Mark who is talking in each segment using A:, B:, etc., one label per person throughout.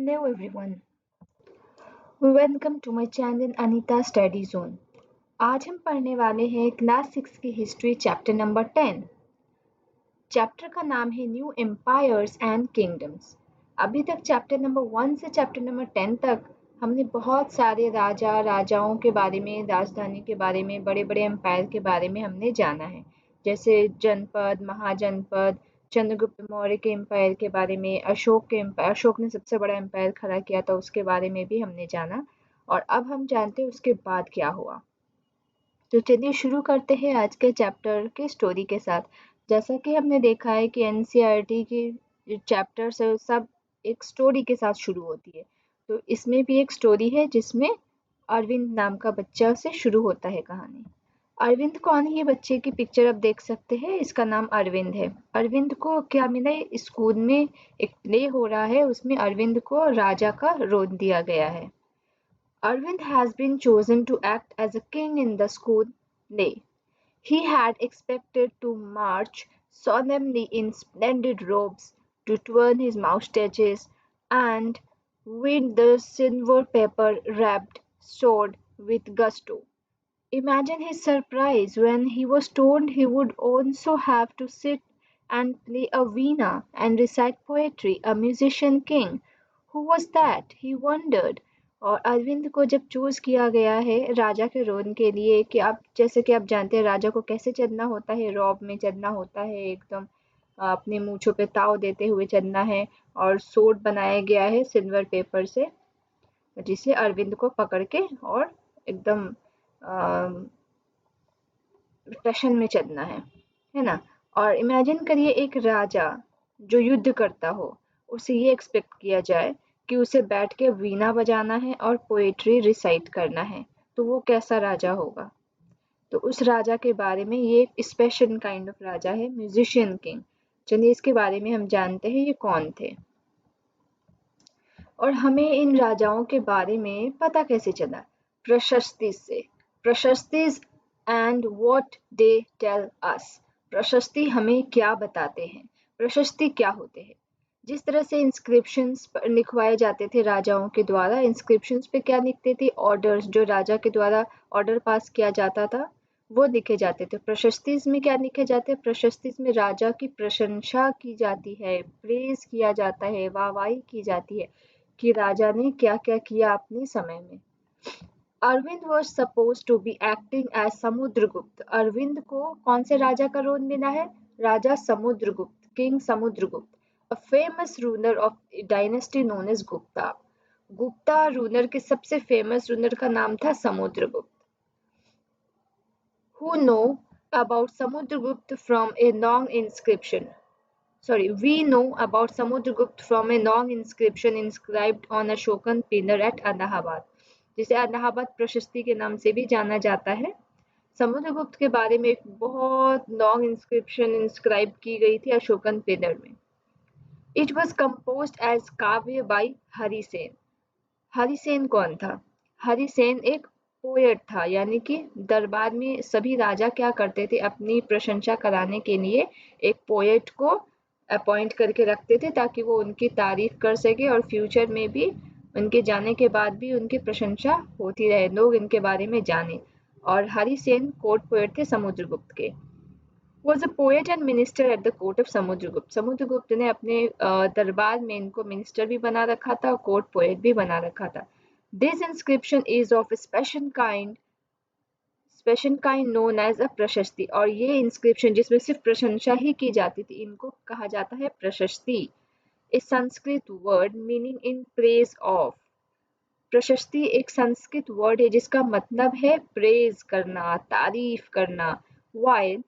A: Hello everyone, welcome to my channel Anita study zone. आज हम पढ़ने वाले हैं क्लास 6 की हिस्ट्री चैप्टर नंबर 10। चैप्टर का नाम है न्यू एम्पायर्स एंड किंगडम्स। अभी तक चैप्टर नंबर 1 से चैप्टर नंबर 10 तक हमने बहुत सारे राजाओं के बारे में, राजधानी के बारे में, बड़े बड़े एम्पायर के बारे में हमने जाना है, जैसे जनपद, महाजनपद, चंद्रगुप्त मौर्य के एम्पायर के बारे में, अशोक ने सबसे बड़ा एम्पायर खड़ा किया था उसके बारे में भी हमने जाना। और अब हम जानते हैं उसके बाद क्या हुआ। तो चलिए शुरू करते हैं आज के चैप्टर के स्टोरी के साथ। जैसा कि हमने देखा है कि एनसीईआरटी की चैप्टर्स है सब एक स्टोरी के साथ शुरू होती है, तो इसमें भी एक स्टोरी है जिसमें अरविंद नाम का बच्चा से शुरू होता है कहानी। अरविंद कौन है? ये बच्चे की पिक्चर आप देख सकते हैं, इसका नाम अरविंद है। अरविंद को क्या मिला? स्कूल में एक प्ले हो रहा है, उसमें अरविंद को राजा का रोल दिया गया है। Arvind has been chosen to act as a king in the school play. He had expected to march solemnly in splendid robes, to twirl his moustaches, and wield the silver paper wrapped sword with gusto. Imagine his surprise when he was told he would also have to sit and play a veena and recite poetry, a musician king. Who was that? He wondered. और अरविंद को जब choose किया गया है राजा के role के लिए, कि आप जैसे कि आप जानते हैं राजा को कैसे चलना होता है, रॉब में चलना होता है, एकदम अपने मूंछों पे ताव देते हुए चलना है, और सोट बनाया गया है सिल्वर पेपर से, जिसे अरविंद को पकड़ के और एकदम टशन में चलना है ना। और इमेजिन करिए एक राजा जो युद्ध करता हो, उसे ये एक्सपेक्ट किया जाए कि उसे बैठ के वीणा बजाना है और पोएट्री रिसाइट करना है, तो वो कैसा राजा होगा। तो उस राजा के बारे में, ये एक स्पेशल काइंड ऑफ राजा है, म्यूजिशियन किंग। चलिए इसके बारे में हम जानते हैं ये कौन थे, और हमें इन राजाओं के बारे में पता कैसे चला? प्रशस्ति से। प्रशस्तिज and what they tell us. प्रशस्ति हमें क्या बताते हैं? प्रशस्ति क्या होते हैं? जिस तरह से इंस्क्रिप्शंस लिखवाए जाते थे राजाओं के द्वारा, इंस्क्रिप्शंस पे क्या लिखते थे? ऑर्डर्स, जो राजा के द्वारा ऑर्डर पास किया जाता था वो लिखे जाते थे। प्रशस्तिज में क्या लिखे जाते हैं? प्रशस्तिज में राजा की प्रशंसा की जाती है, प्रेज किया जाता है, वाहवाही की जाती है कि राजा ने क्या क्या किया अपने समय में। Arvind was supposed to be acting as Samudragupta. Arvind को कौन से राजा का रोल मिला है? राजा Samudragupta, king Samudragupta, a famous ruler of dynasty known as Gupta. Gupta ruler के सबसे फेमस रूलर का नाम था Samudragupta. Who know about Samudragupta from a long inscription? We know about Samudragupta from a long inscription inscribed on Ashokan pillar at Allahabad, जिसे अलाहाबाद प्रशस्ति के नाम से भी जाना जाता है। समुद्रगुप्त के बारे में एक बहुत लॉन्ग इंस्क्रिप्शन इंस्क्राइब की गई थी अशोकन पिलर में। इट वॉज कंपोज्ड एज काव्य बाय हरिसेन। हरिसेन कौन था? हरिसेन एक पोएट था, यानी कि दरबार में सभी राजा क्या करते थे, अपनी प्रशंसा कराने के लिए एक पोएट को अपॉइंट करके रखते थे ताकि वो उनकी तारीफ कर सके, और फ्यूचर में भी उनके जाने के बाद भी उनकी प्रशंसा होती रहे, लोग इनके बारे में जाने। और हरिसेन कोर्ट पोएट थे समुद्रगुप्त के। was a poet and minister at the court of Samudragupta. Samudragupta ने अपने दरबार में इनको मिनिस्टर भी बना रखा था और कोर्ट पोएट भी बना रखा था। This inscription is of a special kind known as a प्रशस्ति। और ये इंस्क्रिप्शन जिसमें सिर्फ प्रशंसा ही की जाती थी, इनको कहा जाता है प्रशस्ति। A Sanskrit word meaning in praise of. प्रशस्ति एक संस्कृत वर्ड है जिसका मतलब है प्रेज करना, तारीफ करना। While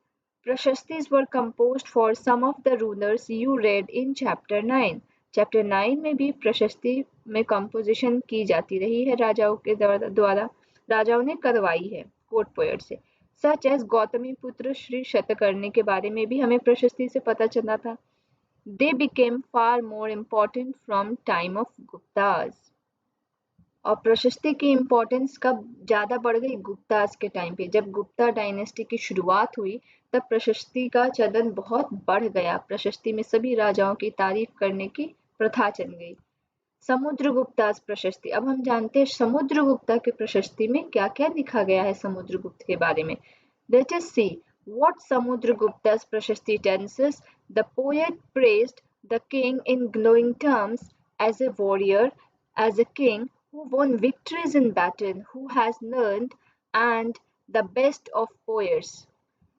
A: प्रशस्तिज were composed for some of the rulers you read in chapter 9. Chapter 9 में भी प्रशस्ति में कंपोजिशन की जाती रही है राजाओं के द्वारा, राजाओं ने करवाई है कोर्ट पोएट से। सच एज गौतमी पुत्र श्री शतकर्णी के बारे में भी हमें प्रशस्ति से पता चला था। They became far more important from time of Guptas. और प्रशस्ति की इम्पोर्टेंस कब ज़्यादा बढ़ गई? गुप्तास के टाइम पे। जब गुप्ता डायनेस्टी की शुरुआत हुई तब प्रशस्ति का चलन बहुत बढ़ गया। प्रशस्ति में सभी राजाओं की तारीफ करने की प्रथा चल गई। समुद्रगुप्ता's प्रशस्ति। अब हम जानते हैं समुद्रगुप्ता की प्रशस्ति में क्या क्या लिखा गया है समुद्रगुप्त के बारे में। Let us see what Samudragupta's Prashasti tells us. The poet praised the king in glowing terms as a warrior, as a king who won victories in battle, who has learned and the best of poets.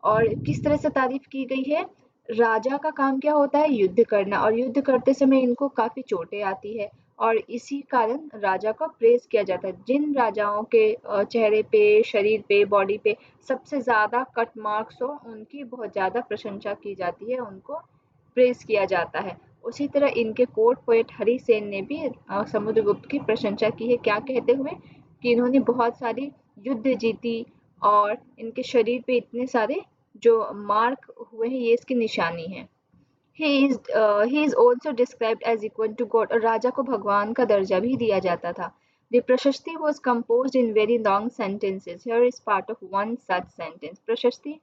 A: और किस तरह से तारीफ की गई है? राजा का काम क्या होता है? युद्ध करना, और युद्ध करते समय इनको काफी चोटें आती है और इसी कारण राजा का प्रेज किया जाता है। जिन राजाओं के चेहरे पे, शरीर पे, बॉडी पे सबसे ज्यादा कट मार्क्स हो उनकी बहुत ज्यादा प्रशंसा की जाती है, उनको प्रेज किया जाता है। उसी तरह इनके कोर्ट पोएट हरिसेन ने भी समुद्रगुप्त की प्रशंसा की है, क्या कहते हुए कि इन्होंने बहुत सारी युद्ध जीती और इनके शरीर पे इतने सारे जो मार्क हुए हैं ये इसकी निशानी है। He is also described as equal to God, और राजा को भगवान का दर्जा भी दिया जाता था। The प्रशस्ति was composed in very long sentences. Here is part of one such sentence. प्रशस्ति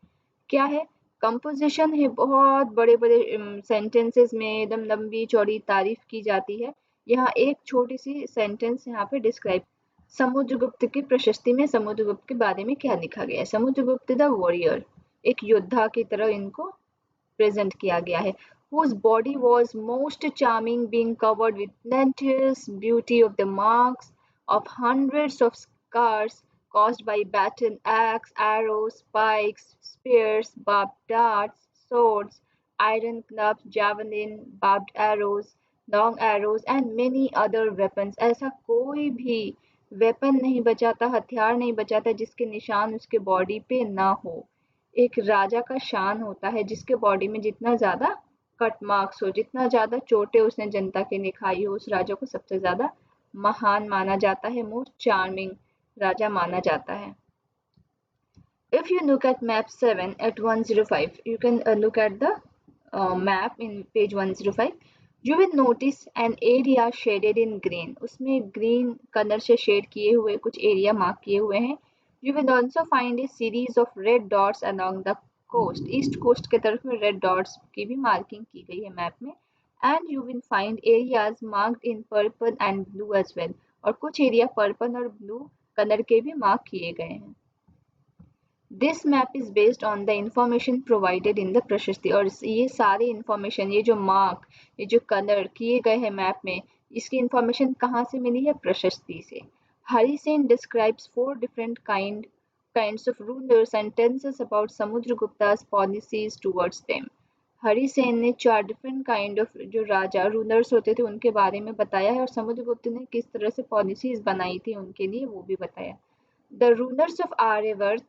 A: क्या है? कंपोजिशन है, बहुत बड़े बड़े सेंटेंसेस में एकदम लंबी चौड़ी तारीफ की जाती है। यहाँ एक छोटी सी सेंटेंस यहाँ पे डिस्क्राइब। समुद्रगुप्त की प्रशस्ति में समुद्रगुप्त के बारे में क्या लिखा गया है? समुद्रगुप्त द वॉरियर, एक योद्धा की तरह इनको प्रेजेंट किया गया है। Whose body was most charming, being covered with plenteous beauty of the marks of hundreds of scars caused by battle axe, arrows, spikes, spears, barbed darts, swords, iron clubs, javelin, barbed arrows, long arrows, and many other weapons. ऐसा कोई भी weapon नहीं बचाता, हथियार नहीं बचाता जिसके निशान उसके बॉडी पे ना हो। एक राजा का शान होता है जिसके बॉडी में जितना ज्यादा कट मार्क्स हो, जितना ज्यादा चोटें उसने जनता के लिए खाई हो, उस राजा को सबसे ज्यादा महान माना जाता है, मोस्ट चार्मिंग राजा माना जाता है। If you look at map 7 at 105, you can look at the map in page 105. You will notice an area shaded in green. उसमें green कलर से शेड किए हुए कुछ एरिया मार्क किए हुए हैं। You will also find a series of red dots along the coast. East coast के तरफ में रेड डॉट्स की भी मार्किंग की गई है मैप में। And you will find areas marked in purple and blue as well. और कुछ एरिया पर्पल और ब्लू कलर के भी मार्क किए गए हैं। This map is based on the information provided in the प्रशस्ति, और ये सारे इंफॉर्मेशन, ये जो मार्क, ये जो कलर किए गए हैं मैप में, इसकी इंफॉर्मेशन कहाँ से मिली है? प्रशस्ति से। Harisen describes 4 different kinds of rulers and tells us about Samudragupta's policies towards them. Harisena ने 4 डिफरेंट काइंड ऑफ जो राजा रूलर्स होते थे उनके बारे में बताया है, और समुद्रगुप्त ने किस तरह से पॉलिसीज बनाई थी उनके लिए वो भी बताया। The rulers of Aryavarth,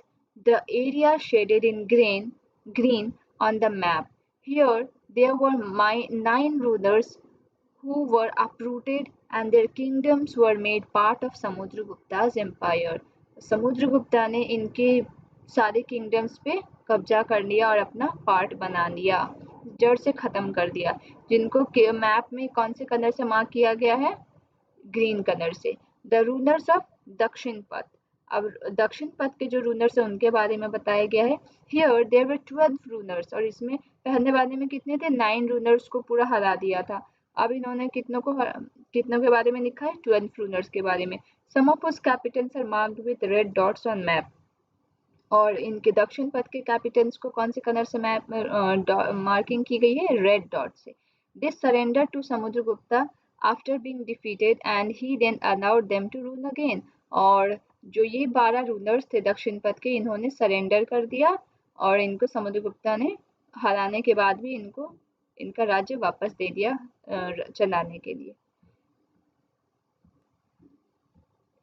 A: the area shaded in green on the map. Here there were 9 rulers who were uprooted and their kingdoms were made part of Samudragupta's empire. Samudragupta ने इनके सारे किंगडम्स पे कब्जा कर लिया और अपना पार्ट बना लिया, जड़ से खत्म कर दिया, जिनको मैप में कौन से कलर से मार्क किया गया है? ग्रीन कलर से। द रूलर्स ऑफ दक्षिण पथ, अब दक्षिण पथ के जो रूलर्स हैं उनके बारे में बताया गया है। हियर देयर वर 12 रूलर्स, और इसमें पहले वाले में कितने थे? 9 रूलर्स को पूरा हरा दिया था। अब इन्होंने कितनों के बारे में लिखा है? 12 रूलर्स के बारे में। सम ऑफ उस capitals are marked with red dots on map, और इनके दक्षिण पथ के कैपिटल्स को कौन से कलर से मैप मार्किंग की गई है? रेड डॉट से। They surrender to Samudragupta after being defeated and he then allowed them to rule again. और जो ये 12 रूलर्स थे दक्षिण पथ के, इन्होंने सरेंडर कर दिया और इनको समुद्रगुप्ता ने हराने के बाद भी इनको इनका राज्य वापस दे दिया चलाने के लिए।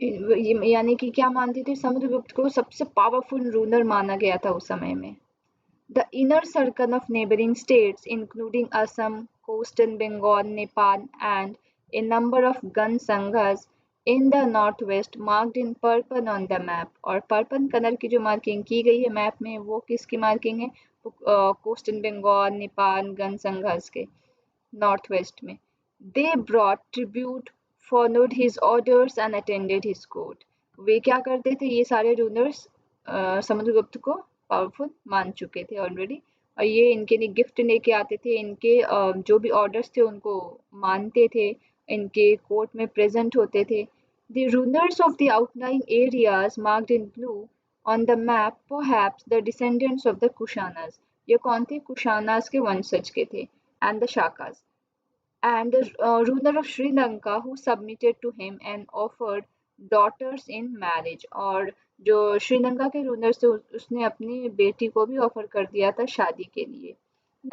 A: यानी कि क्या मानते थे? समुद्रगुप्त को सबसे पावरफुल रूलर माना गया था उस समय में। The inner circle of neighboring states, including Assam, coastal Bengal, Nepal, and a number of gun sanghas in the northwest, marked in purple on the map. और पर्पल कलर की जो मार्किंग की गई है मैप में वो किसकी मार्किंग है? कोस्टल बंगाल, नेपाल, गन संघास के नॉर्थ वेस्ट में। They brought tribute, followed his orders and attended his court. वे क्या करते थे? ये सारे रूलर्स समुद्रगुप्त को पावरफुल मान चुके थे ऑलरेडी, और ये इनके लिए गिफ्ट लेके आते थे, इनके जो भी ऑर्डर्स थे उनको मानते थे इनके कोर्ट में प्रेजेंट होते थे। The rulers of the outlying areas marked in blue on the map perhaps the descendants of the Kushanas. ये कौन थे? कुशानास के वंशज के थे। And the Shakas. And the ruler of Sri Lanka who submitted to him and offered daughters in marriage. और जो श्रीलंका के रूलर थे उसने अपनी बेटी को भी ऑफर कर दिया था शादी के लिए।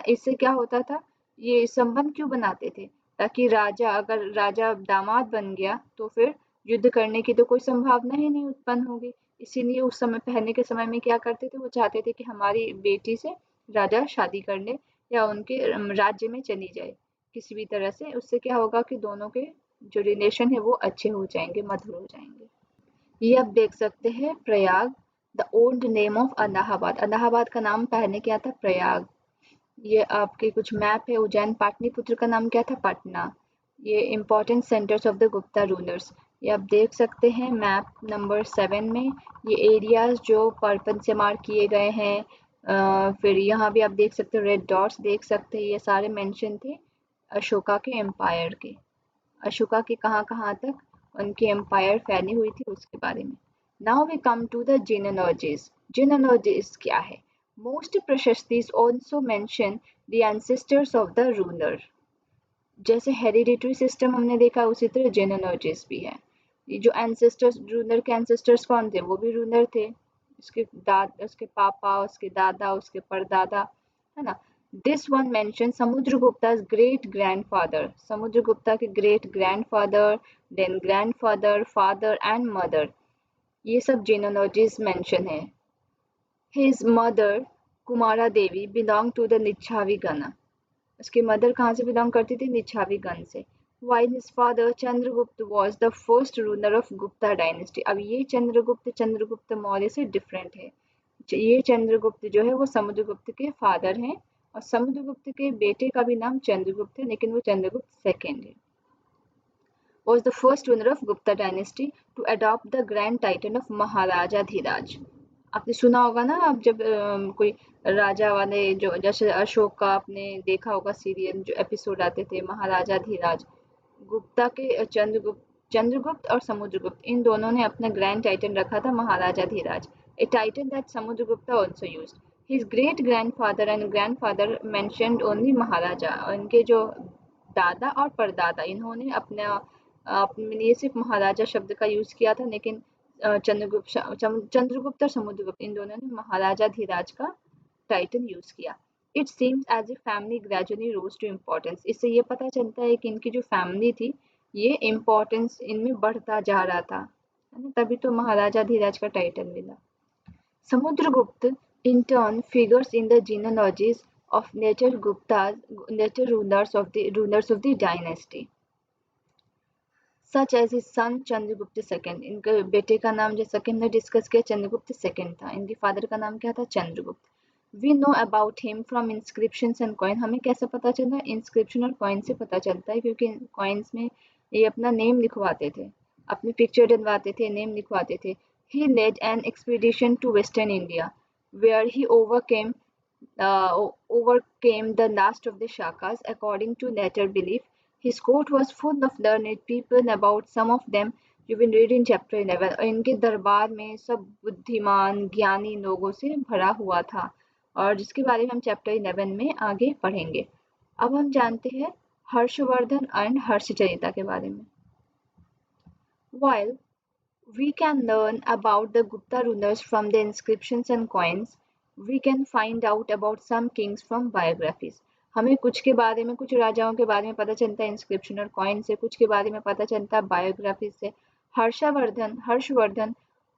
A: इससे क्या होता था? ये संबंध क्यों बनाते थे? ताकि राजा, अगर राजा दामाद बन गया तो फिर युद्ध करने की तो कोई संभावना ही नहीं उत्पन्न होगी। इसीलिए उस समय, पहले के समय में क्या करते थे? वो चाहते थे कि हमारी बेटी से राजा शादी कर ले या उनके राज्य में चली जाए किसी भी तरह से। उससे क्या होगा कि दोनों के जो रिलेशन है वो अच्छे हो जाएंगे, मधुर हो जाएंगे। ये आप देख सकते हैं Prayag, the old name of Allahabad. Allahabad का नाम पहले क्या था? प्रयाग। ये आपके कुछ मैप है। उज्जैन पाटलिपुत्र का नाम क्या था? पटना। ये important centres of the Gupta rulers. ये आप देख सकते हैं मैप नंबर 7 में। ये एरियाज जो पर्पल से मार्क किए गए हैं। फिर यहाँ भी आप देख सकते हैं रेड डॉट्स देख सकते हैं। ये सारे मेंशन थे अशोका के एम्पायर के। अशोका की कहाँ-कहाँ तक उनकी एम्पायर फैली हुई थी उसके बारे में। Now we come to the genealogies. Genealogies क्या है? Most prashastis also mention the ancestors of the ruler. जैसे हेरिडिटरी सिस्टम हमने देखा उसी तरह जेनेलॉजीज भी है। ये जो एंसेस्टर्स, रूलर के एंसेस्टर्स कौन थे? वो भी रूलर थे। उसके पापा, उसके दादा, उसके परदादा, है ना। This one mention Samudragupta great grandfather, Samudragupta के great grandfather, then grandfather, father and mother, ये सब जेनेलॉजीज मेंशन है। His mother Kumara Devi belong to the Lichchhavi गण। उसकी मदर कहाँ से बिलोंग करती थी? निच्छावी गण से। While his father Chandragupta was the first ruler of Gupta dynasty. अब ये चंद्रगुप्त मौर्य से डिफरेंट है। ये चंद्रगुप्त जो है वो समुद्रगुप्त के फादर हैं और समुद्रगुप्त के बेटे का भी नाम चंद्रगुप्त है, लेकिन वो चंद्रगुप्त सेकेंड है। Was the first ruler of Gupta dynasty to adopt the grand title of महाराजा धीराज। आपने सुना होगा ना, आप जब कोई राजा वाले, जो जैसे अशोक का आपने देखा होगा सीरियल, जो एपिसोड आते थे महाराजा धीराज। गुप्ता के चंद्रगुप्त और समुद्रगुप्त, इन दोनों ने अपना ग्रैंड टाइटल रखा था Maharaja Dhiraj, a title that Samudragupta also used. His great grandfather and grandfather mentioned only Maharaja. उनके जो दादा और परदादा, इन्होंने अपने लिए सिर्फ महाराजा शब्द का यूज किया था, लेकिन चंद्रगुप्त और समुद्रगुप्त, इन दोनों ने महाराजा धीराज का टाइटल यूज किया। It seems as a family gradually rose to importance. इससे ये पता चलता है कि इनकी जो फैमिली थी ये इम्पोर्टेंस इनमें बढ़ता जा रहा था, है ना, तभी तो महाराजा धीराज का टाइटल मिला। Samudragupta in turn figures in the genealogies of later rulers of the dynasty, such as his son Chandragupta second. इनके बेटे का नाम जैसा कि हमने डिस्कस किया चंद्रगुप्त सेकंड था। इनके फादर का नाम क्या था? Chandragupta. We know about him from inscriptions and coin. हमें कैसे पता चलता है? इंस्क्रिप्शन और कॉइन से पता चलता है, क्योंकि कॉइन्स में ये अपना नेम लिखवाते थे, अपनी पिक्चर डलवाते थे, नेम लिखवाते थे। He led an expedition to western India where he overcame the last of the Shakas. According to later belief, his court was full of learned people. About some of them you will read in chapter 11. और इनके दरबार में सब बुद्धिमान ज्ञानी लोगों से भरा हुआ था, और जिसके बारे में हम चैप्टर 11 में आगे पढ़ेंगे। अब हम जानते हैं हर्षवर्धन एंड हर्षचरिता के बारे में। While we can learn about the Gupta rulers from the inscriptions and coins, we can find out about some kings from biographies. हमें कुछ के बारे में, कुछ राजाओं के बारे में पता चलता है इंस्क्रिप्शन और कॉइन से, कुछ के बारे में पता चलता है बायोग्राफी से। Harshvardhan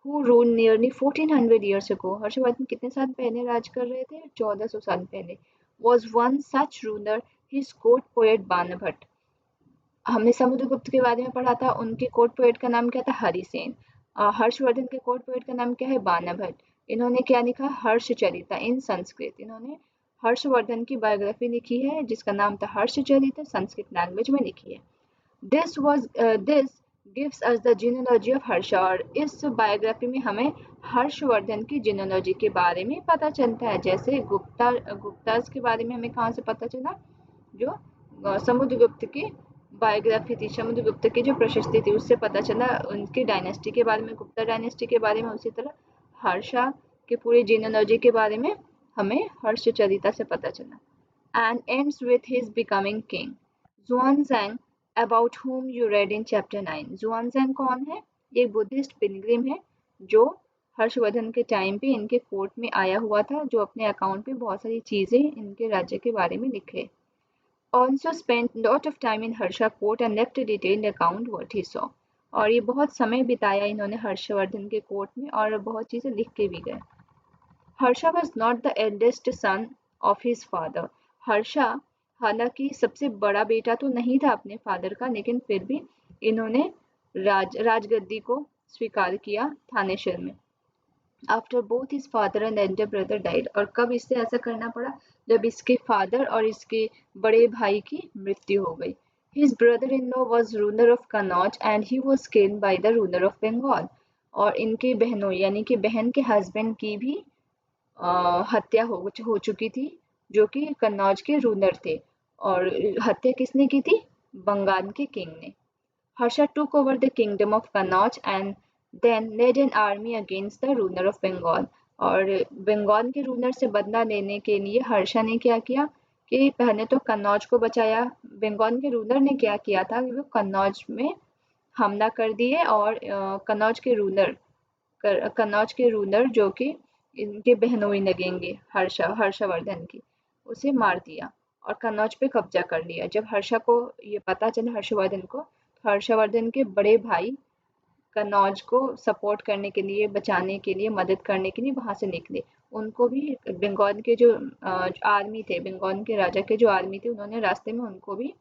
A: who ruled nearly 1400 years ago, Harshvardhan कितने साल पहले राज कर रहे थे? 1400 साल पहले। was one such ruler, his court poet Banabhatta. हमने समुद्रगुप्त के बारे में पढ़ा था, उनके कोर्ट पोएट का नाम क्या था? हरिसेन। हर्षवर्धन के कोर्ट पोएट का नाम क्या है? बाणभट्ट। इन्होंने क्या लिखा? हर्षचरिता इन संस्कृत। इन्होंने हर्षवर्धन की बायोग्राफी लिखी है जिसका नाम था हर्षचरिता, संस्कृत लैंग्वेज में लिखी है। This gives us the genealogy of Harsh. और इस बायोग्राफी में हमें हर्षवर्धन की जीनोलॉजी के बारे में पता चलता है। जैसे गुप्ताज के बारे में हमें कहाँ से पता चला? जो समुद्रगुप्त के बायोग्राफी थी, समुद्रगुप्त की जो प्रशस्ति थी उससे पता चला उनकी डायनेस्टी के बारे में, गुप्ता डायनेस्टी के बारे में। उसी तरह हर्षा के पूरे जीनोलॉजी के बारे में हमें हर्षचरिता से पता चला। And ends with his becoming king. Xuanzang, about whom you read in chapter 9. Xuanzang कौन है? ये बुद्धिस्ट पिलग्रिम है जो हर्षवर्धन के टाइम पे इनके कोर्ट में आया हुआ था, जो अपने अकाउंट पे बहुत सारी चीजें इनके राज्य के बारे में लिखे। Also spent lot of time in Harsha court and left a detailed account what he saw. और ये बहुत समय बिताया इन्होंने हर्षवर्धन के कोर्ट में और बहुत चीजें लिख के भी गए। Harsha was not the eldest son of his father. Harsha हालांकि सबसे बड़ा बेटा तो नहीं था अपने फादर का, लेकिन फिर भी इन्होंने राजगद्दी को स्वीकार किया थानेश्वर में। After both his father and Elder brother died, और कब इससे ऐसा करना पड़ा? जब इसके फादर और इसके बड़े भाई की मृत्यु हो गई। His brother in law was ruler of Kannauj and he was killed by the ruler of Bengal, और इनके बहनों यानी कि बहन के हस्बैंड की भी हत्या हो चुकी थी, जो कि कन्नौज के रूलर थे। और हत्या किसने की थी? बंगाल के किंग ने। Harsha took over the kingdom of Kannauj and then led an army against the ruler of Bengal. और बंगाल के रूलर से बदला लेने के लिए हर्षा ने क्या किया कि पहले तो कन्नौज को बचाया। बंगाल के रूलर ने क्या किया था कि वो कन्नौज में हमला कर दिए और कन्नौज के रूलर जो कि इनके बहनोई लगेंगे हर्षवर्धन की, उसे मार दिया और कन्नौज पे कब्जा कर लिया। जब हर्षा को ये पता चला हर्षवर्धन को, तो हर्षवर्धन के बड़े भाई कन्नौज को सपोर्ट करने के लिए, बचाने के लिए, मदद करने के लिए वहां से निकले। उनको भी बंगाल के जो आर्मी थे, बंगाल के राजा के जो आर्मी थे, उन्होंने रास्ते में उनको भी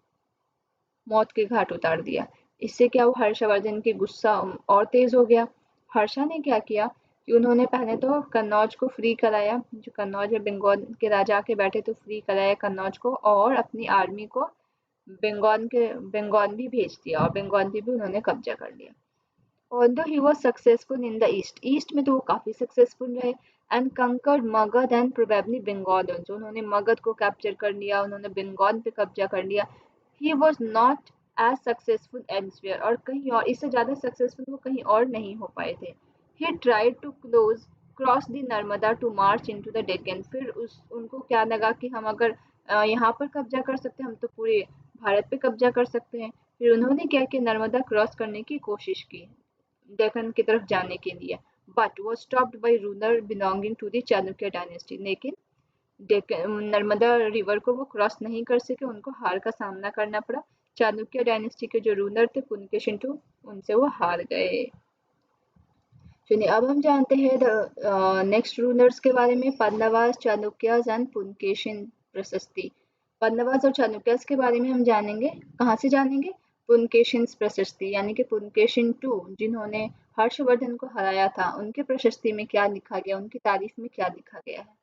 A: मौत के घाट उतार दिया। इससे क्या हुआ? हर्षवर्धन की गुस्सा और तेज हो गया। हर्षा ने क्या किया कि उन्होंने पहले तो कन्नौज को फ्री कराया, जो कन्नौज में बंगाल के राजा के बैठे तो फ्री कराया कन्नौज को, और अपनी आर्मी को बंगाल भी भेज दिया और बंगाल भी उन्होंने कब्जा कर लिया। Although he was successful in the east में तो वो काफी सक्सेसफुल रहे, and conquered Magadha and probably Bengal also, उन्होंने मगध को कैप्चर कर लिया, उन्होंने बंगाल पे कब्जा कर लिया। He was not as successful elsewhere, और कहीं और इससे ज्यादा सक्सेसफुल वो कहीं और नहीं हो पाए थे। He tried to cross the Narmada to march into the Deccan, फिर उनको क्या लगा कि हम अगर यहाँ पर कब्जा कर सकते हैं, हम तो पूरे भारत पे कब्जा कर सकते हैं। फिर उन्होंने क्या किया, नर्मदा क्रॉस करने की कोशिश की डेक्कन की तरफ जाने के लिए, but was stopped by ruler belonging to the Chalukya dynasty. लेकिन नर्मदा रिवर को वो क्रॉस नहीं कर सके, उनको हार का सामना करना पड़ा। चालुक्य डायनेस्टी के जो रूलर थे पुलकेशिन II, उनसे वो हार गए। चलिए अब हम जानते हैं नेक्स्ट रूलर्स के बारे में, पल्लवास, चालुक्यास एंड पुलकेशिन प्रशस्ति। पल्लवास और चालुक्यास के बारे में हम जानेंगे। कहाँ से जानेंगे? पुलकेशिन प्रशस्ति, यानी कि पुलकेशिन II जिन्होंने हर्षवर्धन को हराया था, उनके प्रशस्ति में क्या लिखा गया, उनकी तारीफ में क्या लिखा गया है।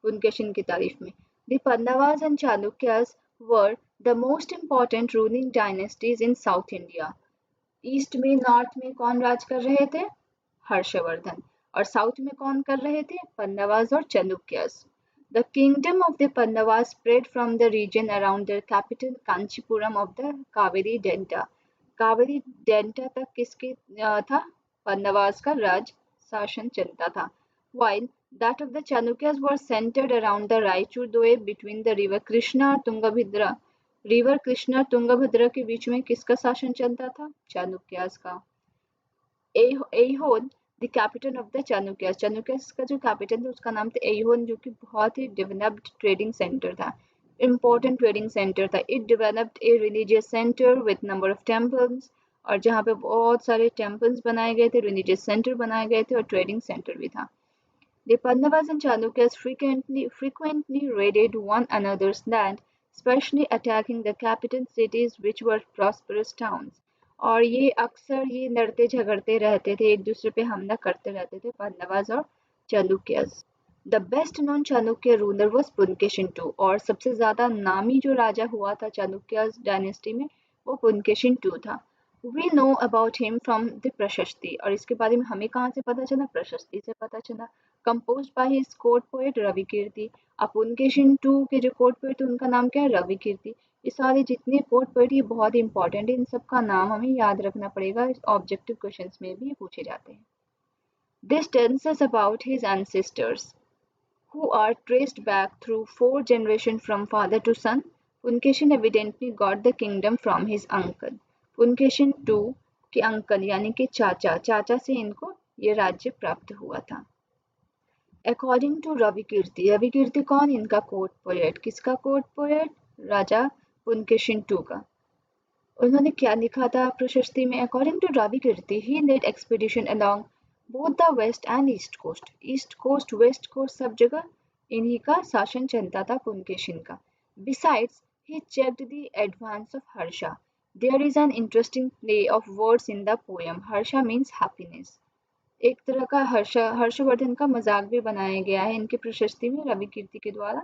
A: पुलकेशिन की तारीफ में, The Pandavas and Chalukyas were the most important ruling dynasties in South India. East में, नॉर्थ में कौन राज कर रहे थे? हर्षवर्धन। और साउथ में कौन कर रहे थे? पल्लवास और Chalukyas. The kingdom of the Pandavas spread from the region around their capital Kanchipuram of the Kaveri Delta. Kaveri delta तक किसके था? पल्लवास का राज शासन चलता था। While that of the Chalukyas was centered around the Raichur Doab between the river Krishna और Tungabhadra. River Krishna और तुंगभद्रा के बीच में किसका शासन चलता था? चालुक्यास का। Aihole the capital of the Chalukyas, Chalukyas का जो कैपिटल था उसका नाम था एहोन, जो कि बहुत ही डेवलप्ड ट्रेडिंग सेंटर था, इम्पोर्टेंट ट्रेडिंग सेंटर था। It developed a religious centre with number of temples, और जहाँ पे बहुत सारे टेम्पल्स बनाए गए थे, रिलीजियस सेंटर बनाए गए थे और ट्रेडिंग सेंटर भी था। The Pandavas and Chalukyas frequently raided one another's land, especially attacking the capital cities which were prosperous towns. और ये अक्सर ये लड़ते झगड़ते रहते थे, एक दूसरे पे हमला करते रहते थे, पल्लवास और Chalukyas. The best known Chalukya ruler was Pulakeshin II, और सबसे ज्यादा नामी जो राजा हुआ था चालुक्यास डायनेस्टी में, वो पुलकेशिन II था। We know about him from the प्रशस्ति, और इसके बारे में हमें कहाँ से पता चला? प्रशस्ति से पता चला। Composed by his court poet Ravi कीर्ति। अब पुलकेशिन II के जो कोर्ट पोएट थे उनका नाम क्या है? रवि कीर्ति। ये सारे जितने कोड पोएट ये बहुत इंपॉर्टेंट है, इन सब का नाम हमें याद रखना पड़ेगा, ऑब्जेक्टिव क्वेश्चंस में भी पूछे जाते हैं। This tells us about his ancestors, who are traced back through 4 generations from father to son. Punkeshin evidently got the kingdom from his uncle. Punkeshin II के अंकल यानी कि चाचा से इनको ये राज्य प्राप्त हुआ था। अकॉर्डिंग टू रवि कीर्ति कौन? इनका कोर्ट पोएट। किसका कोर्ट पोएट? राजा पुनकेशिन II का। उन्होंने क्या लिखा था प्रशस्ति में? According to Ravi Kirti he led expedition along both the west and east coast west coast सब जगह इन्हीं का शासन चलता था पुनकेशिन का। Besides he checked the advance of Harsha. There is an interesting play of words in the poem. Harsha means happiness. एक तरह का हर्षवर्धन का मजाक भी बनाया गया है इनकी प्रशस्ति में रवि कीर्ति के द्वारा,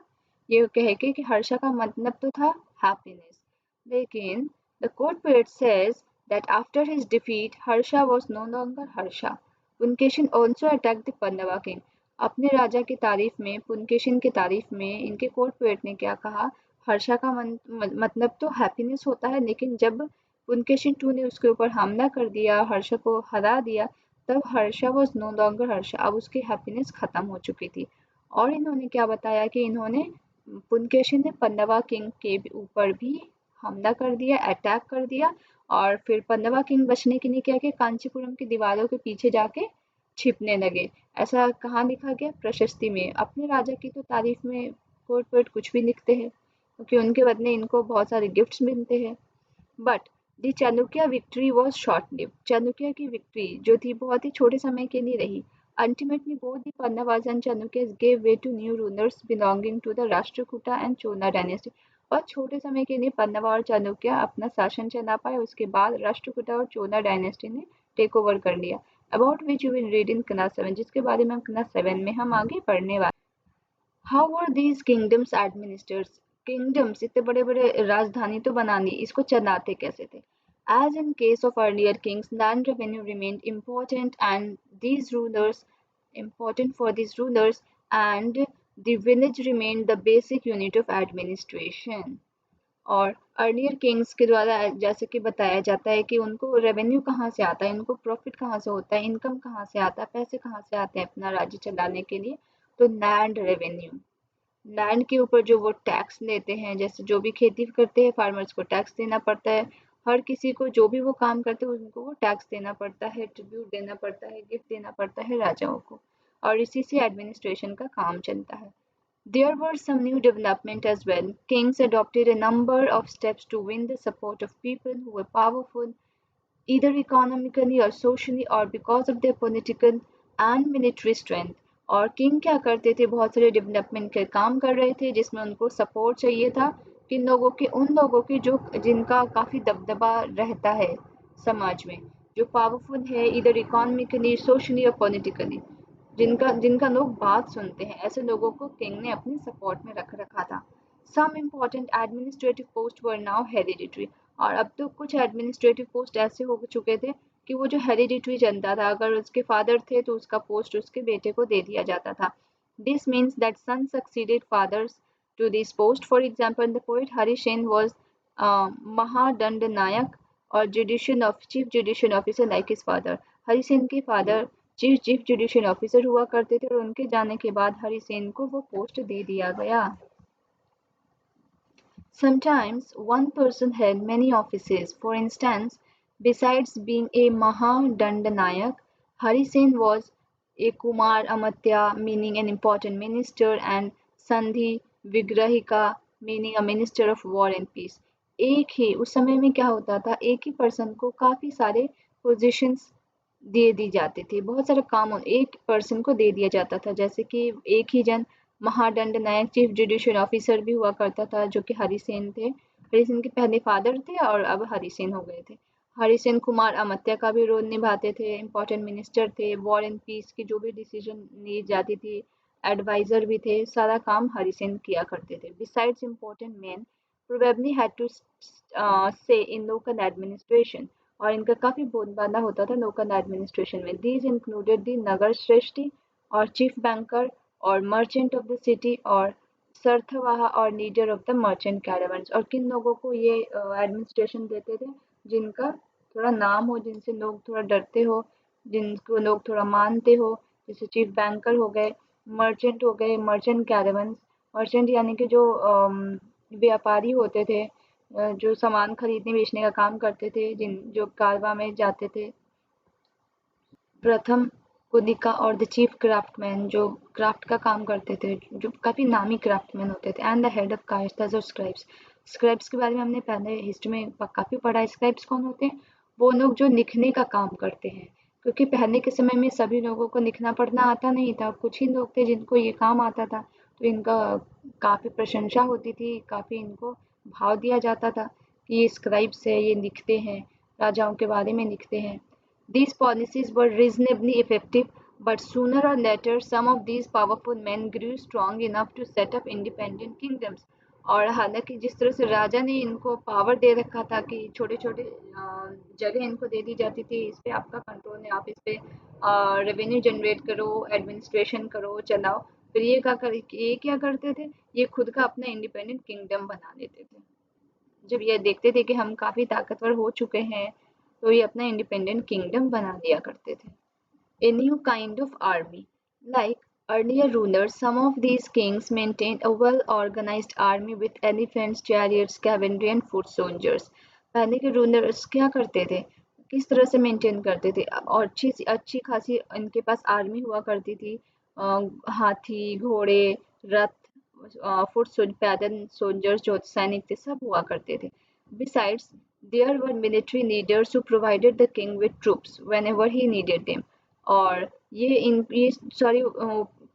A: ये कह के कि हर्षा का मतलब तो था हैप्पीनेस। लेकिन the court poet says that after his defeat Harsha was no longer Harsha. Pulakeshin also attacked the Pallava king. अपने राजा की तारीफ में, पुनकेशिन की तारीफ में इनके कोर्ट पोएट ने क्या कहा? हर्षा का मतलब तो हैप्पीनेस होता है, लेकिन जब पुनकेशिन II ने उसके ऊपर हमला कर दिया, हर्षा को हरा दिया, तब Harsha was no longer Harsha, अब उसकी हैप्पीनेस खत्म हो चुकी थी। और इन्होंने क्या बताया कि इन्होंने पुनकेशिन ने पल्लवा किंग के ऊपर भी हमला कर दिया, अटैक कर दिया, और फिर पल्लवा किंग बचने के लिए क्या किया? कांचीपुरम की दीवारों के पीछे जाके छिपने लगे। ऐसा कहाँ लिखा गया? प्रशस्ति में। अपने राजा की तो तारीफ में कोर्ट पोएट कुछ भी लिखते हैं, क्योंकि उनके बदले इनको बहुत सारे गिफ्ट्स मिलते हैं। But the Chalukya victory was short live. Chalukya की विक्ट्री जो थी बहुत ही छोटे समय के लिए रही। Ultimately both the Pallavas and Chalukyas gave way to new rulers belonging to the Rashtrakuta and Chola dynasty. और छोटे समय के लिए पल्लवा और चालुक्य अपना शासन चला पाए, उसके बाद राष्ट्रकूटा और चोला डायनेस्टी ने टेक ओवर कर लिया। About which you will read in class 7, जिसके बारे में क्लास 7 में हम आगे पढ़ने वाले। How were these kingdoms administered? Kingdoms इतने बड़े बड़े राजधानी तो बना ली, इसको चलाते कैसे थे? As in case of earlier kings, land revenue remained important for these rulers, and the village remained the basic unit of administration. और अर्लियर किंग्स के द्वारा जैसे कि बताया जाता है कि उनको रेवेन्यू कहाँ से आता है, इनको प्रॉफिट कहाँ से होता है, इनकम कहाँ से आता है, पैसे कहाँ से आते हैं अपना राज्य चलाने के लिए? तो लैंड रेवेन्यू, लैंड के ऊपर जो वो टैक्स लेते हैं, जैसे जो भी खेती करते हैं फार्मर्स को टैक्स देना पड़ता है, हर किसी को जो भी वो काम करते हैं उनको वो टैक्स देना पड़ता है, ट्रिब्यूट देना पड़ता है, गिफ्ट देना पड़ता है राजाओं को, और इसी से एडमिनिस्ट्रेशन का काम चलता है। There were some new development as well. Kings adopted a number of steps to win the support of people who were powerful, either economically or socially or because of their political and military strength. और king क्या करते थे? बहुत सारे development के काम कर रहे थे जिसमें उनको सपोर्ट चाहिए था, किन लोगों के? उन लोगों के जो जिनका काफ़ी दबदबा रहता है समाज में, जो पावरफुल है इधर इकोनॉमिकली, सोशली और पॉलिटिकली, जिनका जिनका लोग बात सुनते हैं, ऐसे लोगों को किंग ने अपने सपोर्ट में रख रखा था। Some important administrative post were now hereditary. और अब तो कुछ एडमिनिस्ट्रेटिव पोस्ट ऐसे हो चुके थे कि वो जो हेरिडिटरी चलता था, अगर उसके फादर थे तो उसका पोस्ट उसके बेटे को दे दिया जाता था। This means that son succeeded father's to this post. For example, the poet Hari Sen was Mahadandanayak or chief judicial officer like his father. Hari Sen के फादर चीफ जुडिशियल ऑफिसर हुआ करते थे और उनके जाने के बाद हरि सेन को वो पोस्ट दे दिया गया। Sometimes one person held many offices. For instance, besides being a Mahadandanayak, Hari Sen was a Kumar Amatya, meaning an important minister, and Sandhi Vigrahika, meaning a minister of war and peace. एक ही उस समय में क्या होता था, एक ही person को काफी सारे पोजीशंस दे दी जाती थी, बहुत सारा काम एक पर्सन को दे दिया जाता था, जैसे कि एक ही जन महादंड नायक चीफ जुडिशियल ऑफिसर भी हुआ करता था, जो कि हरि सेन थे। हरि सेन के पहले फादर थे और अब हरि सेन हो गए थे। हरि सेन कुमार अमात्य का भी रोल निभाते थे, इंपॉर्टेंट मिनिस्टर थे, वॉर एंड पीस की जो भी डिसीजन ली जाती थी, एडवाइजर भी थे, सारा काम हरि सेन किया करते थे। Besides important man probably had to say in local administration, और इनका काफ़ी बोलबाला होता था लोकल एडमिनिस्ट्रेशन में। दीज इंक्लूडेड द नगर श्रेष्ठी और चीफ बैंकर और मर्चेंट ऑफ द सिटी और सरथवाहा और लीडर ऑफ द मर्चेंट कैरावंस। और किन लोगों को ये एडमिनिस्ट्रेशन देते थे? जिनका थोड़ा नाम हो, जिनसे लोग थोड़ा डरते हो, जिनको लोग थोड़ा मानते हो, जैसे चीफ बैंकर हो गए, मर्चेंट हो गए, मर्चेंट कैरावंस। मर्चेंट यानी कि जो व्यापारी होते थे, जो सामान खरीदने बेचने का काम करते थे, जिन जो कारवां में जाते थे। प्रथम कुदिका और द चीफ क्राफ्टमैन, जो क्राफ्ट का काम करते थे, जो काफ़ी नामी क्राफ्टमैन होते थे। एंड द हेड ऑफ कायस्थास और स्क्राइब्स। स्क्राइब्स के बारे में हमने पहले हिस्ट्री में काफ़ी पढ़ा है। स्क्राइब्स कौन होते हैं? वो लोग जो लिखने का काम करते हैं, क्योंकि पहले के समय में सभी लोगों को लिखना पढ़ना आता नहीं था, कुछ ही लोग थे जिनको ये काम आता था। तो इनका काफ़ी प्रशंसा होती थी, काफ़ी इनको भाव दिया जाता था कि ये स्क्राइब्स है, ये लिखते हैं, राजाओं के बारे में लिखते हैं। These policies were reasonably effective, but sooner or later some of these powerful men grew strong enough to set up independent kingdoms. और हालांकि जिस तरह से राजा ने इनको पावर दे रखा था कि छोटे छोटे जगह इनको दे दी जाती थी, इस पे आपका कंट्रोल है, आप इस पे रेवेन्यू जनरेट करो, एडमिनिस्ट्रेशन करो, चलाओ। फिर ये क्या करते थे? ये खुद का अपना इंडिपेंडेंट किंगडम बना लेते थे। जब ये देखते थे कि हम काफ़ी ताकतवर हो चुके हैं, तो ये अपना इंडिपेंडेंट किंगडम बना लिया करते थे। A new kind of army. Like earlier rulers, some of these kings maintained a well-organized army with elephants, chariots, cavalry and foot soldiers. पहले के रूलर्स क्या करते थे? किस तरह से मेंटेन करते थे? और अच्छी खासी इनके पास आर्मी हुआ करती थी। हाथी, घोड़े, रथ, पैदल सोल्जर्स जो सैनिक थे, सब हुआ करते थे। Besides, there were military leaders who provided the king with troops whenever he needed them. और ये सॉरी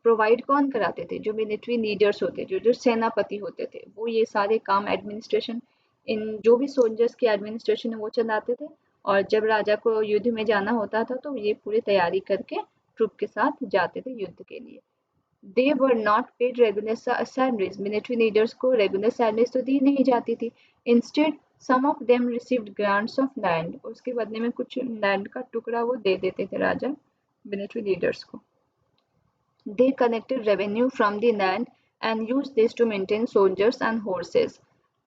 A: प्रोवाइड कौन कराते थे? जो मिलिट्री लीडर्स होते, जो सेनापति होते थे, वो ये सारे काम एडमिनिस्ट्रेशन, इन जो भी सोल्जर्स की एडमिनिस्ट्रेशन है वो चलाते थे। और जब राजा को युद्ध में जाना होता था तो ये पूरी तैयारी करके ट्रुप के साथ जाते थे युद्ध के लिए। They were not paid regular salaries. Military leaders को रेगुलर सैलरीज तो दी नहीं जाती थी। Instead some of them received grants of land. उसके बदले में कुछ लैंड का टुकड़ा वो दे देते थे राजा मिलिट्री लीडर्स को। They collected revenue from the land and used this to maintain soldiers and horses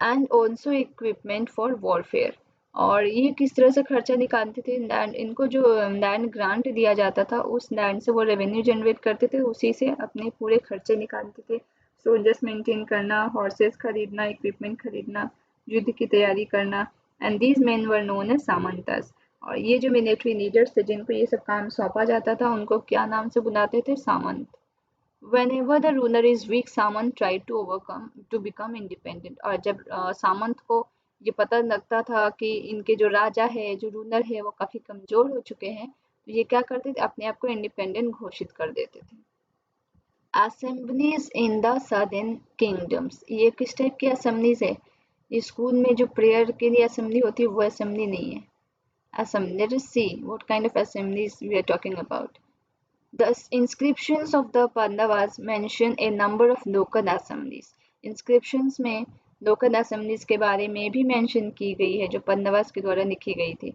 A: and also equipment for warfare. और ये किस तरह से खर्चा निकालते थे? लैंड, इनको जो लैंड ग्रांट दिया जाता था, उस लैंड से वो रेवेन्यू जनरेट करते थे, उसी से अपने पूरे खर्चे निकालते थे। सोल्जर्स मेंटेन करना, हॉर्सेस खरीदना, इक्विपमेंट खरीदना, युद्ध की तैयारी करना। And these men were known as samantas. और ये जो मिलिट्री लीडर्स थे जिनको ये सब काम सौंपा जाता था, उनको क्या नाम से बुलाते थे? सामंत। Whenever the ruler is weak, Samant try to become independent। और जब सामंत को ये पता लगता था कि इनके जो राजा है, जो रूलर है, वो काफी कमजोर हो चुके हैं, तो ये क्या करते थे? अपने आप को इंडिपेंडेंट घोषित कर देते थे। Assemblies in the southern kingdoms. ये किस टाइप की असेंबलीज है? ये स्कूल में जो प्रेयर के लिए असेंबली होती है, वो असेंबली नहीं है। Assembly. Let us see what kind of assemblies we are talking about. The inscriptions of the Pandavas mention a number of local assemblies. Inscriptions में local assemblies के बारे में भी mention की गई है, जो पंडवास के द्वारा लिखी गई थी।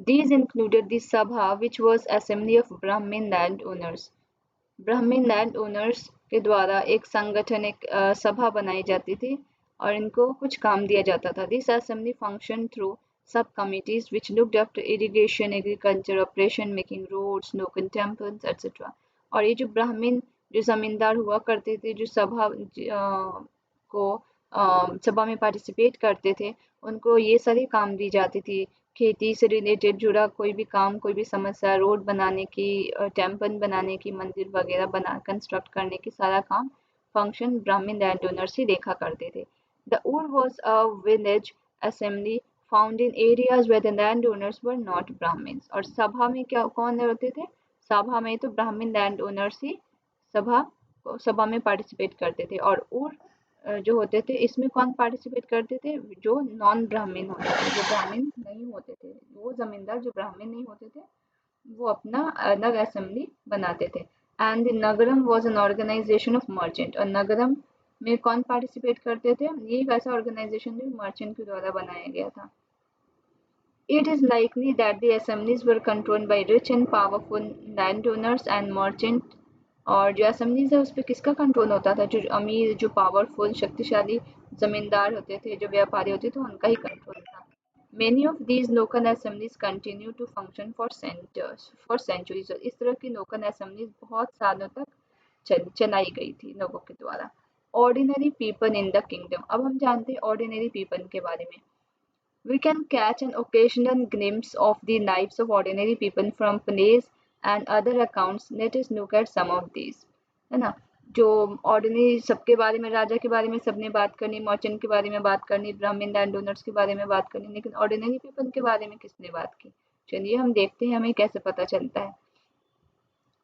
A: These included the Sabha, which was assembly of Brahmin landowners. ब्राह्मण लैंड ओनर्स के द्वारा एक संगठन, एक सभा बनाई जाती थी और इनको कुछ काम दिया जाता था। This assembly function through sub committees which looked after irrigation, agriculture, operation, making roads, local temples etcetera. और ये जो ब्राह्मण, जो जमींदार हुआ करते थे, जो सभा में पार्टिसिपेट करते थे, उनको ये सारी काम दी जाती थी। खेती से रिलेटेड जुड़ा कोई भी काम, कोई भी समस्या, रोड बनाने की, टेम्पल बनाने की, मंदिर वगैरह बना कंस्ट्रक्ट करने की, सारा काम फंक्शन ब्राह्मण लैंड ओनर्स ही देखा करते थे। The ur was a village assembly found in areas where the land owners were not Brahmins. और सभा में क्या कौन होते थे? सभा में तो ब्राह्मण लैंड ओनर्स ही सभा में पार्टिसिपेट करते थे। और ऊर जो होते थे, इसमें कौन पार्टिसिपेट करते थे? जो नॉन ब्राह्मण होते थे, जो ब्राह्मण नहीं होते थे, वो जमींदार जो ब्राह्मण नहीं होते थे, वो अपना अलग असेंबली बनाते थे। And the nagaram was an organisation of merchant. और नगरम में कौन पार्टिसिपेट करते थे? ये एक ऐसा ऑर्गेनाइजेशन जो मर्चेंट के द्वारा बनाया गया था। It is likely that the assemblies were controlled by rich and powerful landowners and merchants और जो असेंबलीज है उस पर किसका कंट्रोल होता था? जो अमीर, जो पावरफुल, शक्तिशाली जमींदार होते थे, जो व्यापारी होते थे, उनका ही कंट्रोल था। Many of these local assemblies continue to function for centuries. और इस तरह की local assemblies बहुत सालों तक चलाई गई थी लोगों के द्वारा। Ordinary people in the kingdom. अब हम जानते हैं ordinary people के बारे में। We can catch an occasional glimpse of the lives of ordinary people from plays and other accounts. Let us look at some of these. है ना? जो ऑर्डिनरी सबके बारे में, राजा के बारे में सबने बात करनी, मर्चेंट के बारे में बात करनी, ब्राह्मण लैंड ओनर्स के बारे में बात करनी, लेकिन ऑर्डिनरी पीपल के बारे में किसने बात की? चलिए हम देखते हैं हमें कैसे पता चलता है।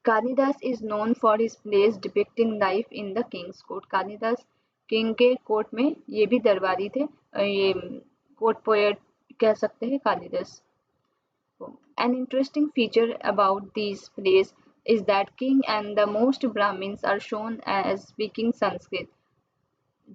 A: Kalidas is known for his plays depicting life in the king's court. Kalidas king के कोर्ट में, ये भी दरबारी थे, ये कोर्ट पोएट कह सकते हैं Kalidas. An interesting feature about these plays is that king and the most Brahmins are shown as speaking Sanskrit.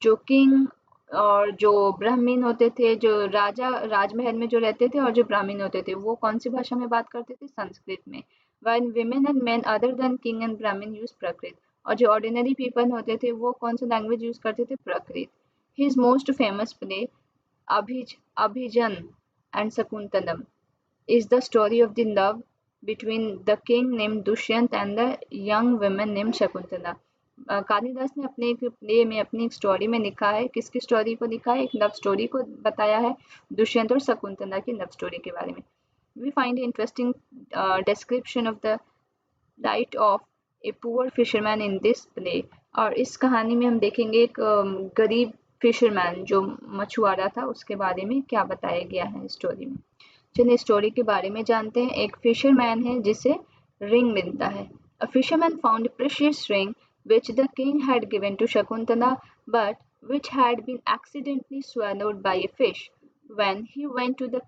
A: जो किंग और जो ब्राह्मण होते थे, जो राजा राजमहल में जो रहते थे और जो ब्राह्मण होते थे, वो कौन सी भाषा में बात करते थे? संस्कृत में। While women and men other than king and brahmin use prakrit, और जो ऑर्डिनरी पीपल होते थे वो कौन सा लैंग्वेज यूज करते थे? प्रकृत। His most famous play Abhijan and Sakuntalam is the story of the love between the king named Dushyant and the young woman named Shakuntala. Kalidas ने अपने एक प्ले में, अपनी एक स्टोरी में लिखा है, किसकी स्टोरी को लिखा है? एक लव स्टोरी को बताया है, दुष्यंत और शकुंतला की लव स्टोरी के बारे में। We find interesting description of the life of a poor fisherman in this play. और इस कहानी में हम देखेंगे एक गरीब फिशरमैन जो मछुआरा था, उसके बारे में क्या बताया गया है स्टोरी में। चलिए स्टोरी के बारे में जानते हैं। एक फिशरमैन है जिसे रिंग मिलता है। A fisherman found a precious ring which the king had given to Shakuntala, but which had been accidentally swallowed by a fish. When he went to the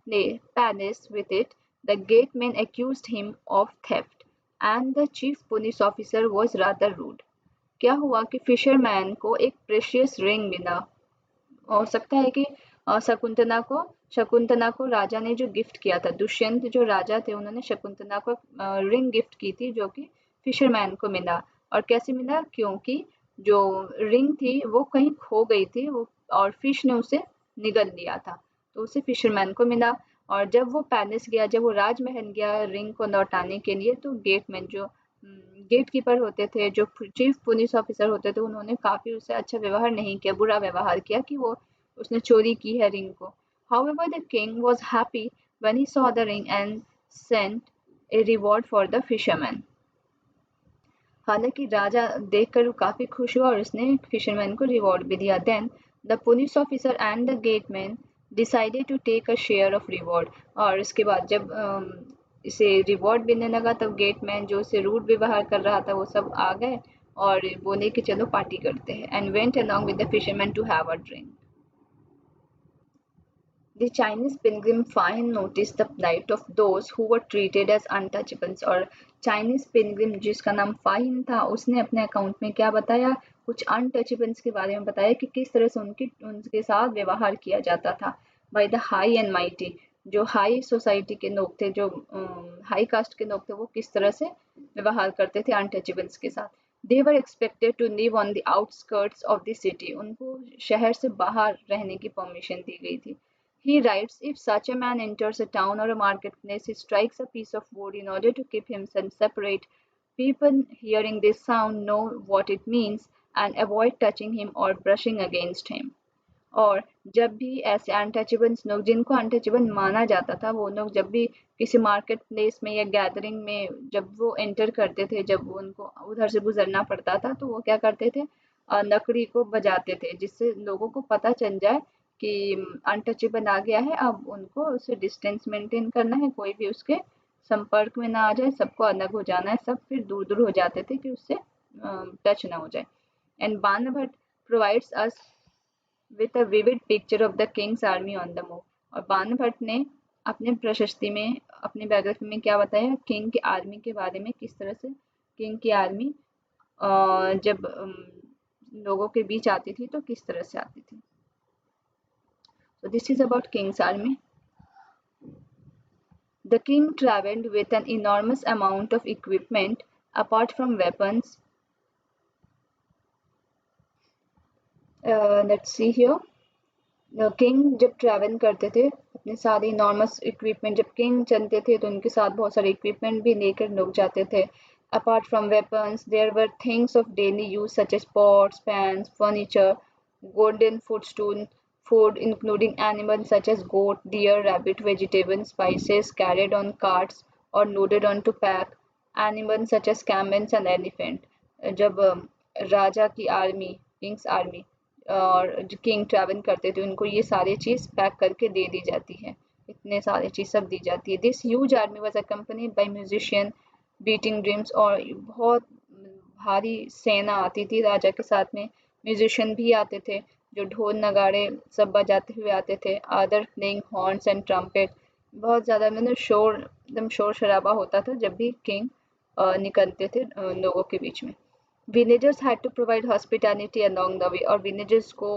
A: palace with it, the gateman accused him of theft, and the chief police officer was rather rude. क्या हुआ कि fisherman को एक precious ring मिला। हो सकता है कि शकुंतला को राजा ने जो गिफ्ट किया था, दुष्यंत जो राजा थे उन्होंने शकुंतला को रिंग गिफ्ट की थी जो कि फिशरमैन को मिला। और कैसे मिला? क्योंकि जो रिंग थी वो कहीं खो गई थी, वो और फिश ने उसे निगल लिया था, तो उसे फिशरमैन को मिला। और जब वो पैलेस गया, जब वो राजमहल गया रिंग को लौटाने के लिए, तो गेटमैन जो गेट कीपर होते थे, जो चीफ पुलिस ऑफिसर होते थे, उन्होंने काफी उससे अच्छा व्यवहार नहीं किया, बुरा व्यवहार किया कि वो उसने चोरी की है रिंग को। However, the king was happy when he saw the ring and sent a reward for the fisherman. हालांकि राजा देखकर काफी खुश हुआ और उसने फिशरमैन को रिवॉर्ड भी दिया। Then the police officer and the gateman decided to take a share of reward. और इसके बाद जब इसे रिवॉर्ड मिलने लगा, तब गेटमैन जो उसे रूड व्यवहार कर रहा था वो सब आ गए और बोले कि चलो पार्टी करते हैं, and went along with the fisherman to have a drink. The Chinese pilgrim Fahin noticed the plight of those who were treated as untouchables। और चाइनीज पिलग्रिम जिसका नाम फाहिन था, उसने अपने अकाउंट में क्या बताया? कुछ अनटचेबल्स के बारे में बताया कि किस तरह से उनके साथ व्यवहार किया जाता था। By the high and mighty, जो हाई सोसाइटी के लोग थे, जो हाई कास्ट के लोग थे, वो किस तरह से व्यवहार करते थे अनटचेबल्स के साथ। They were expected to live on the outskirts of the city, उनको शहर से बाहर रहने की परमिशन दी गई थी। He writes, if such a man enters a town or a marketplace, he strikes a piece of wood in order to keep himself separate. People hearing this sound know what it means and avoid touching him or brushing against him. और जब भी ऐसे untouchables लोग, जिनको untouchable माना जाता था, वो लोग जब भी किसी मार्केट प्लेस में या गैदरिंग में जब वो एंटर करते थे, जब वो उनको उधर से गुजरना पड़ता था, तो वो क्या करते थे? लकड़ी को बजाते थे, जिससे लोगों को पता चल जाए कि अनटचेबल आ गया है, अब उनको उससे डिस्टेंस मेंटेन करना है, कोई भी उसके संपर्क में ना आ जाए, सबको अलग हो जाना है, सब फिर दूर दूर हो जाते थे कि उससे टच ना हो जाए। And Banabhatta provides us with a vivid picture of the king's army on the move। और बाणभट्ट ने अपने प्रशस्ति में, अपनी बायोग्राफी में क्या बताया? किंग की आर्मी के बारे में, किस तरह से किंग की आर्मी जब लोगों के बीच आती थी तो किस तरह से आती थी। So this is about king's army. The king traveled with an enormous amount of equipment apart from weapons, let's see here. King जब ट्रैवल करते थे अपने सारे नॉर्मस इक्विपमेंट, जब किंग चलते थे तो उनके साथ बहुत सारे इक्विपमेंट भी लेकर लोग जाते थे। Apart from weapons there were things of daily use such as pots, pans, furniture, golden footstool, food including animals such as goat, deer, rabbit, vegetables, spices carried on carts or loaded onto pack, animals such as camels and elephant. जब राजा की army, Kings army और जो king travel करते थे उनको ये सारी चीज़ pack करके दे दी जाती है, इतने सारी चीज़ सब दी जाती है। This huge army was accompanied by musician beating drums, और बहुत भारी सेना आती थी राजा के साथ में। म्यूजिशियन भी आते थे जो ढोल नगाड़े सब बजाते हुए आते थे, other playing horns and trumpet. बहुत ज़्यादा मतलब शोर, एकदम शोर शराबा होता था जब भी किंग निकलते थे लोगों के बीच में। Villagers had to provide hospitality along the way, और विलेजर्स को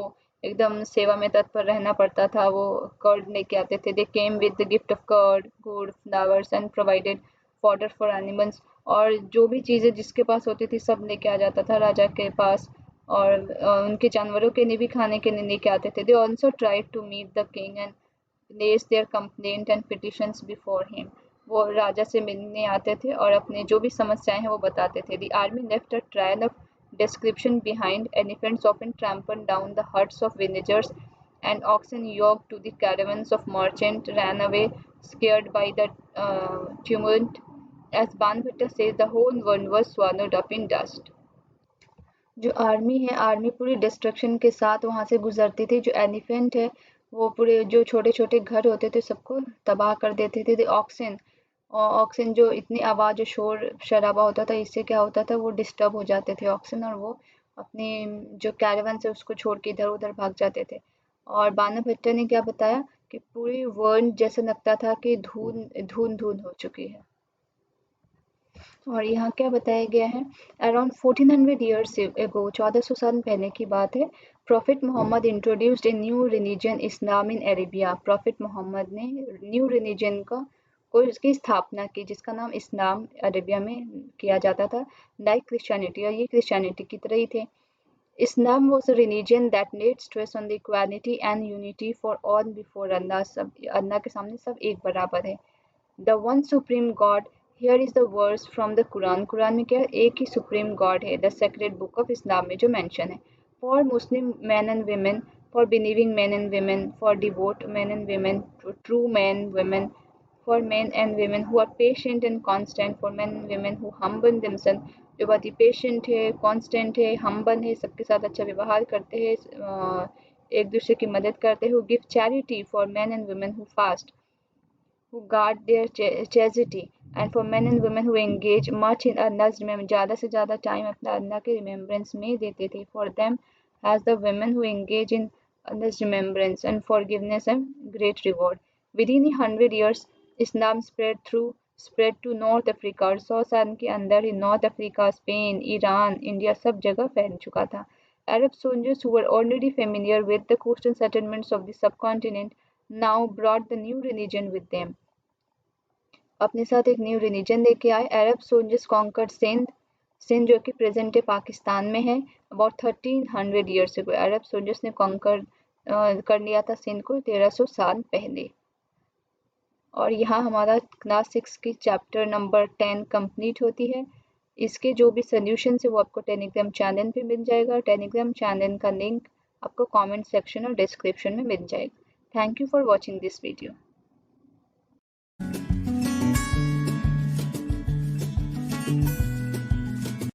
A: एकदम सेवा में तत्पर रहना पड़ता था। वो कर्ड लेके आते थे, they came with the gift of curd, gur, flowers and provided fodder for animals, और जो भी चीज़ें जिसके पास होती थी सब लेके आ जाता था राजा के पास, और उनके जानवरों के लिए भी खाने के लिए लेके आते थे। They also tried to meet the king and place their complaint and petitions before him. वो राजा से मिलने आते थे और अपने जो भी समस्याएं हैं वो बताते थे। The army left a trial of description behind. Elephants often trampled down the huts of villagers, and oxen yoked to the caravans of merchants ran away scared by the tumult. As Banbhatta says, the whole world was swallowed up in dust. जो army है, army पूरी destruction के साथ वहाँ से गुजरती थी। जो एलिफेंट है वो पूरे जो छोटे छोटे घर होते थे सबको तबाह कर देते थे। ऑक्सन, और ऑक्सन जो इतनी आवाज़ और शोर शराबा होता था, इससे क्या होता था वो डिस्टर्ब हो जाते थे ऑक्सन, और वो अपने जो कैरेवन से उसको छोड़ के इधर उधर भाग जाते थे। और बाना भट्टा ने क्या बताया कि पूरी वर्ल्ड जैसे लगता था कि धूल धूल धूल हो चुकी है। और यहाँ क्या बताया गया है, अराउंड 1400 ईयर्स एगो, 1400 साल पहले की बात है, prophet Muhammad introduced a new religion Islam in Arabia. Prophet Muhammad ने न्यू रिलीजन का को इसकी स्थापना की जिसका नाम इस्लाम अरेबिया में किया जाता था, लाइक क्रिश्चियनिटी, और ये क्रिश्चियनिटी की तरह ही थे। Islam was a religion that laid stress on the equality and unity for all before Allah. सब अल्लाह के सामने सब एक बराबर है। The one supreme God. Here is the verse from the Quran. Quran में क्या है? एक ही supreme God है। The sacred book of Islam में जो mention है। For Muslim men and women, for believing men and women, for devout men and women, for true men, women, for men and women who are patient and constant, for men and women who humble themselves, जो बहुत ही patient है, constant है, humble है, सबके साथ अच्छा व्यवहार करते हैं, एक दूसरे की मदद करते हैं, who give charity, for men and women who fast, who guard their chastity, and for men and women who engage much in Allah's remembrance, ज़्यादा से ज़्यादा टाइम अपना अल्लाह के रिमेम्बरेंस में देते थे। For them as the women who engage in Allah's remembrance and forgiveness and great reward. Within 100 years, Islam spread to North Africa, और 100 साल के अंदर ही north Africa, Spain, Iran, India सब जगह फैल चुका था। Arab soldiers who were already familiar with the coastal settlements of the subcontinent now brought the new religion with them. अपने साथ एक न्यू रिलीजन लेके आए। अरब सोल्जर्स कॉन्कर्ड सिंध, सिंध जो कि प्रेजेंट डे पाकिस्तान में है, about 1300 years ago. Arab soldiers ने कॉन्कर कर लिया था सिंध को 1300 साल पहले। और यहाँ हमारा क्लास 6 की चैप्टर नंबर 10 कंप्लीट होती है। इसके जो भी सोल्यूशन है वो आपको टेलीग्राम चैनल पे मिल जाएगा। टेलीग्राम चैनल का लिंक आपको कमेंट सेक्शन और डिस्क्रिप्शन में मिल जाएगा। Thank you for watching this video.